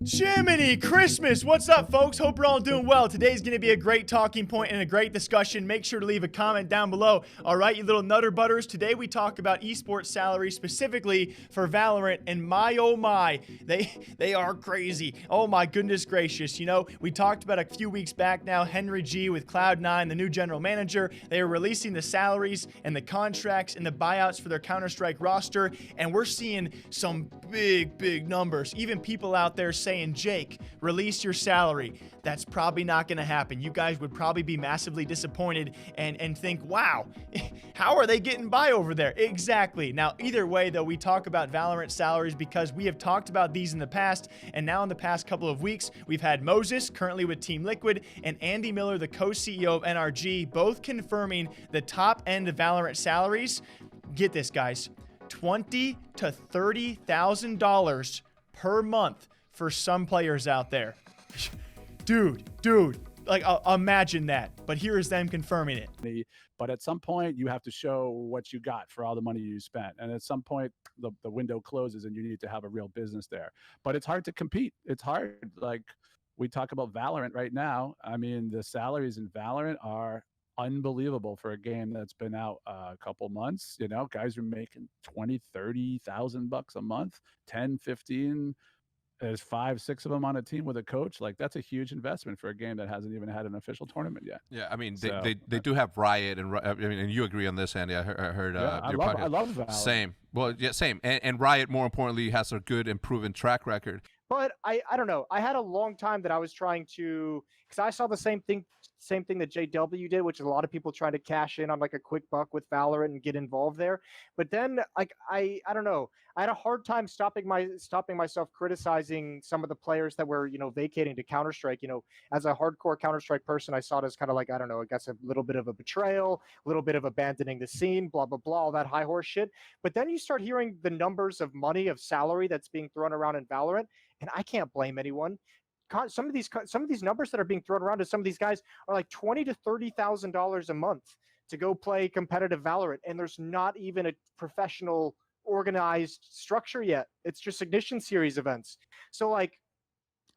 Jiminy Christmas! What's up, folks? Hope you're all doing well. Today's going to be a great talking point and a great discussion. Make sure to leave a comment down below. All right, you little nutter butters. Today we talk about esports salaries, specifically for Valorant, and my oh my, they are crazy. Oh my goodness gracious. You know, we talked about a few weeks back now, Henry G with Cloud9, the new general manager. They are releasing the salaries and the contracts and the buyouts for their Counter-Strike roster, and we're seeing some big numbers. Even people out there saying, Jake, release your salary. That's probably not going to happen. You guys would probably be massively disappointed and think, wow, how are they getting by over there? Exactly. Now, either way, though, we talk about Valorant salaries because we have talked about these in the past, and now in the past couple of weeks, we've had Moses, currently with Team Liquid, and Andy Miller, the co-CEO of NRG, both confirming the top end of Valorant salaries. Get this, guys. $20,000 to $30,000 per month for some players out there. Dude, like imagine that. But here is them confirming it. But at some point, you have to show what you got for all the money you spent. And at some point, the window closes and you need to have a real business there. But it's hard to compete. It's hard. Like we talk about Valorant right now. I mean, the salaries in Valorant are unbelievable for a game that's been out a couple months. You know, guys are making 20, 30,000 bucks a month, 10, 15. There's 5, 6 of them on a team with a coach. Like that's a huge investment for a game that hasn't even had an official tournament yet. Yeah, I mean they do have Riot, and I mean, and you agree on this, Andy? I heard. Yeah, I love Valorant. Same. Well, yeah, same. And Riot, more importantly, has a good and proven track record. But I don't know. I had a long time that I was trying to, because I saw the same thing that JW did, which is a lot of people trying to cash in on like a quick buck with Valorant and get involved there. But then like I don't know. I had a hard time stopping myself criticizing some of the players that were, you know, vacating to Counter-Strike. You know, as a hardcore Counter-Strike person, I saw it as kind of like, I don't know, I guess a little bit of a betrayal, a little bit of abandoning the scene, blah, blah, blah, all that high horse shit. But then you start hearing the numbers of money, of salary that's being thrown around in Valorant, and I can't blame anyone. Some of these numbers that are being thrown around to some of these guys are like $20,000 to $30,000 a month to go play competitive Valorant, and there's not even a professional organized structure yet. It's just Ignition Series events. So like,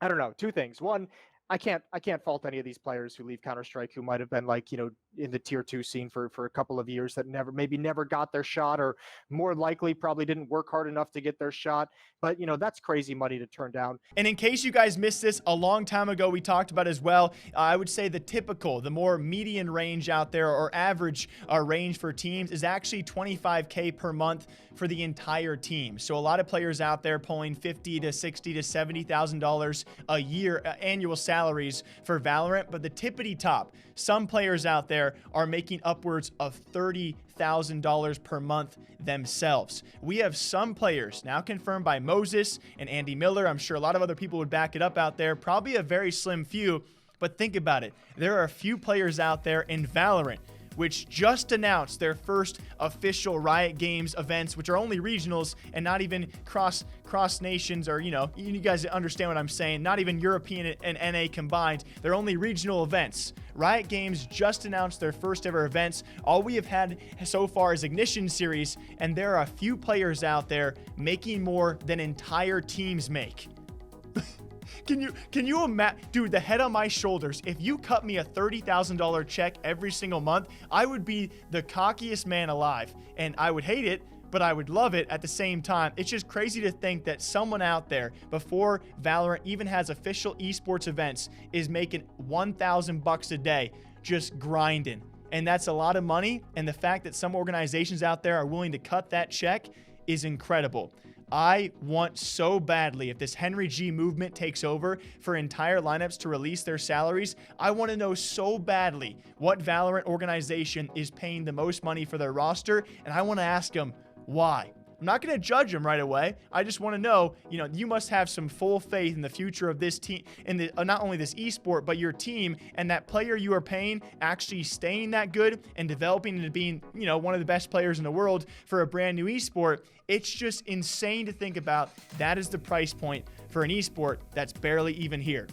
I don't know, two things. One, I can't fault any of these players who leave Counter-Strike who might have been like, you know, in the tier 2 scene for a couple of years that maybe never got their shot, or more likely probably didn't work hard enough to get their shot. But, you know, that's crazy money to turn down. And in case you guys missed this, a long time ago, we talked about as well, I would say the more median range out there, or average range for teams, is actually $25K per month for the entire team. So a lot of players out there pulling $50,000 to $60,000 to $70,000 a year annual salaries for Valorant. But the tippity top, some players out there are making upwards of $30,000 per month themselves. We have some players now confirmed by Moses and Andy Miller. I'm sure a lot of other people would back it up out there. Probably a very slim few, but think about it. There are a few players out there in Valorant which just announced their first official Riot Games events, which are only regionals and not even cross nations, or, you know, you guys understand what I'm saying, not even European and NA combined. They're only regional events. Riot Games just announced their first ever events. All we have had so far is Ignition Series, and there are a few players out there making more than entire teams make. Can you imagine, dude, the head on my shoulders, if you cut me a $30,000 check every single month, I would be the cockiest man alive, and I would hate it, but I would love it at the same time. It's just crazy to think that someone out there, before Valorant even has official esports events, is making 1,000 bucks a day just grinding. And that's a lot of money, and the fact that some organizations out there are willing to cut that check is incredible. I want so badly, if this Henry G movement takes over, for entire lineups to release their salaries. I want to know so badly what Valorant organization is paying the most money for their roster, and I want to ask them why. I'm not going to judge them right away. I just want to know, you know, you must have some full faith in the future of this team, in not only this esport, but your team, and that player you are paying actually staying that good and developing into being, you know, one of the best players in the world for a brand new esport. It's just insane to think about. That is the price point for an esport that's barely even here.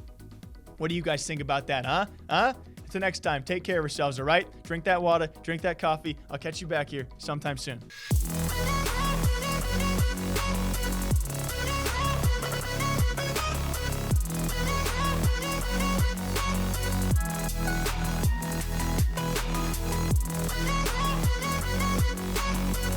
What do you guys think about that, huh? Until next time, take care of yourselves, all right? Drink that water, drink that coffee. I'll catch you back here sometime soon.